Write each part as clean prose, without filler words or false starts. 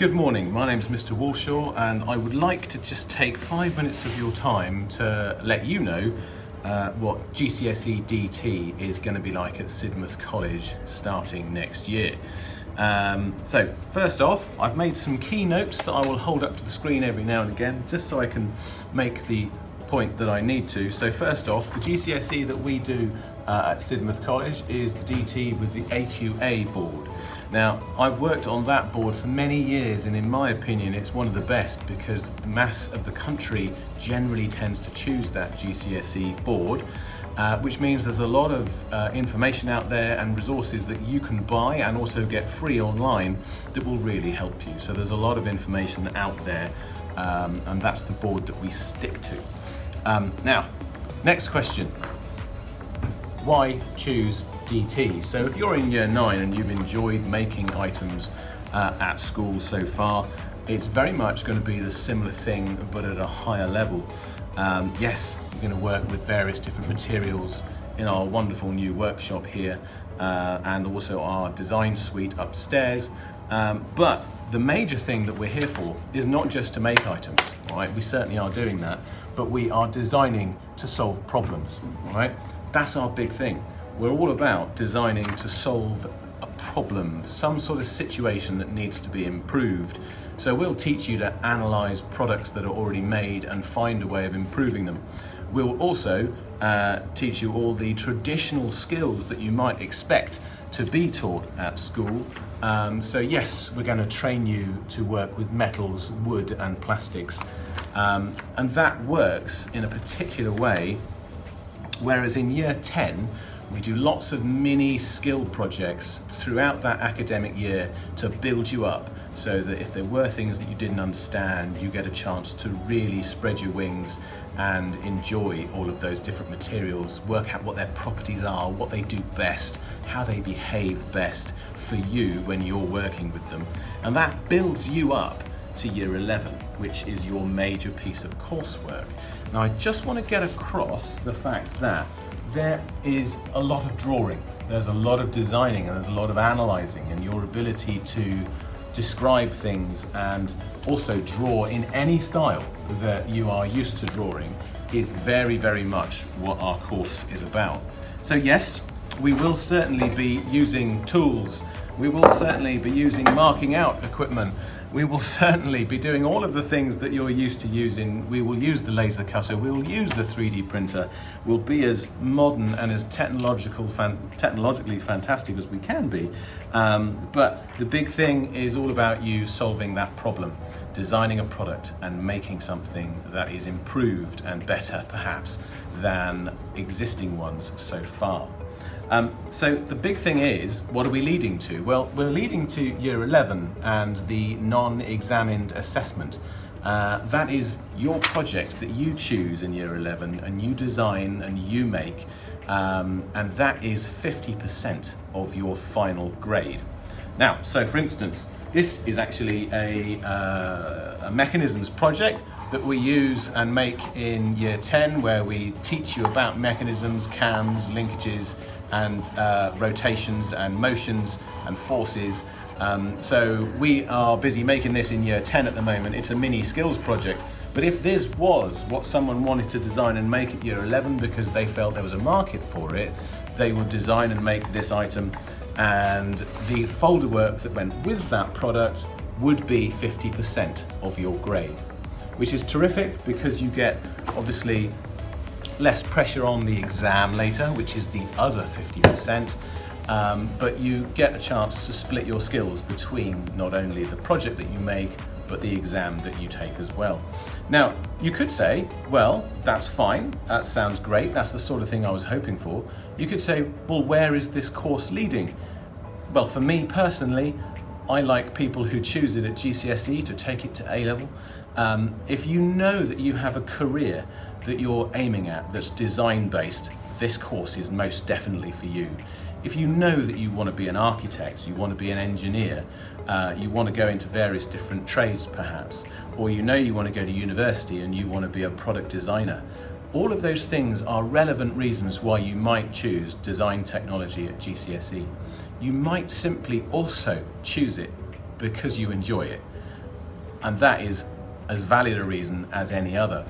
Good morning, my name's Mr. Walshaw and I would like to just take 5 minutes of your time to let you know what GCSE DT is going to be like at Sidmouth College starting next year. So first off, I've made some key notes that I will hold up to the screen every now and again just so I can make the point that I need to. So first off, the GCSE that we do at Sidmouth College is the DT with the AQA board. Now, I've worked on that board for many years and in my opinion it's one of the best because the mass of the country generally tends to choose that GCSE board, which means there's a lot of information out there and resources that you can buy and also get free online that will really help you. So there's a lot of information out there and that's the board that we stick to. Now, next question. Why choose DT? So if you're in year 9 and you've enjoyed making items at school so far, it's very much going to be the similar thing but at a higher level. Yes, you're going to work with various different materials in our wonderful new workshop here and also our design suite upstairs, but the major thing that we're here for is not just to make items, right? We certainly are doing that, but we are designing to solve problems, right? That's our big thing. We're all about designing to solve a problem, some sort of situation that needs to be improved. So we'll teach you to analyze products that are already made and find a way of improving them. We'll also teach you all the traditional skills that you might expect to be taught at school. So yes, we're going to train you to work with metals, wood and plastics. And that works in a particular way. Whereas in year 10, we do lots of mini skill projects throughout that academic year to build you up so that if there were things that you didn't understand, you get a chance to really spread your wings and enjoy all of those different materials, work out what their properties are, what they do best, how they behave best for you when you're working with them. And that builds you up to year 11, which is your major piece of coursework. Now I just want to get across the fact that there is a lot of drawing, there's a lot of designing and there's a lot of analysing, and your ability to describe things and also draw in any style that you are used to drawing is very, very much what our course is about. So yes, we will certainly be using tools, we will certainly be using marking out equipment, we will certainly be doing all of the things that you're used to using. We will use the laser cutter, we'll use the 3D printer, we'll be as modern and as technologically fantastic as we can be. But the big thing is all about you solving that problem, designing a product and making something that is improved and better perhaps than existing ones so far. So the big thing is, what are we leading to? Well, we're leading to year 11 and the non-examined assessment. That is your project that you choose in year 11 and you design and you make, and that is 50% of your final grade. Now, so for instance, this is actually a mechanisms project that we use and make in year 10, where we teach you about mechanisms, cams, linkages, and rotations and motions and forces. So we are busy making this in year 10 at the moment. It's a mini skills project. But if this was what someone wanted to design and make at year 11 because they felt there was a market for it, they would design and make this item, and the folder work that went with that product would be 50% of your grade, which is terrific because you get obviously less pressure on the exam later, which is the other 50%, but you get a chance to split your skills between not only the project that you make, but the exam that you take as well. Now, you could say, well, that's fine, that sounds great, that's the sort of thing I was hoping for. You could say, well, where is this course leading? Well, for me personally, I like people who choose it at GCSE to take it to A-level. If you know that you have a career that you're aiming at that's design-based, this course is most definitely for you. If you know that you want to be an architect, you want to be an engineer, you want to go into various different trades perhaps, or you know you want to go to university and you want to be a product designer, all of those things are relevant reasons why you might choose design technology at GCSE. You might simply also choose it because you enjoy it. and that is as valid a reason as any other.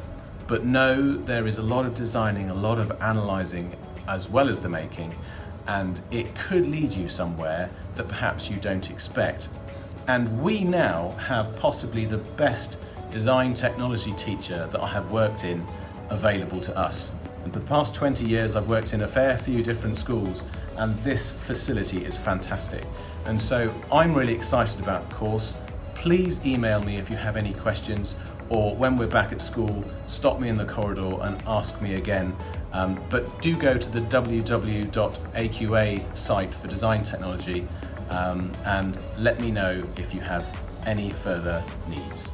But no, there is a lot of designing, a lot of analysing as well as the making, and it could lead you somewhere that perhaps you don't expect. And we now have possibly the best design technology teacher that I have worked in available to us. And for the past 20 years I've worked in a fair few different schools, and this facility is fantastic. And so I'm really excited about the course. Please email me if you have any questions, or when we're back at school, stop me in the corridor and ask me again. But do go to the www.aqa site for design technology and let me know if you have any further needs.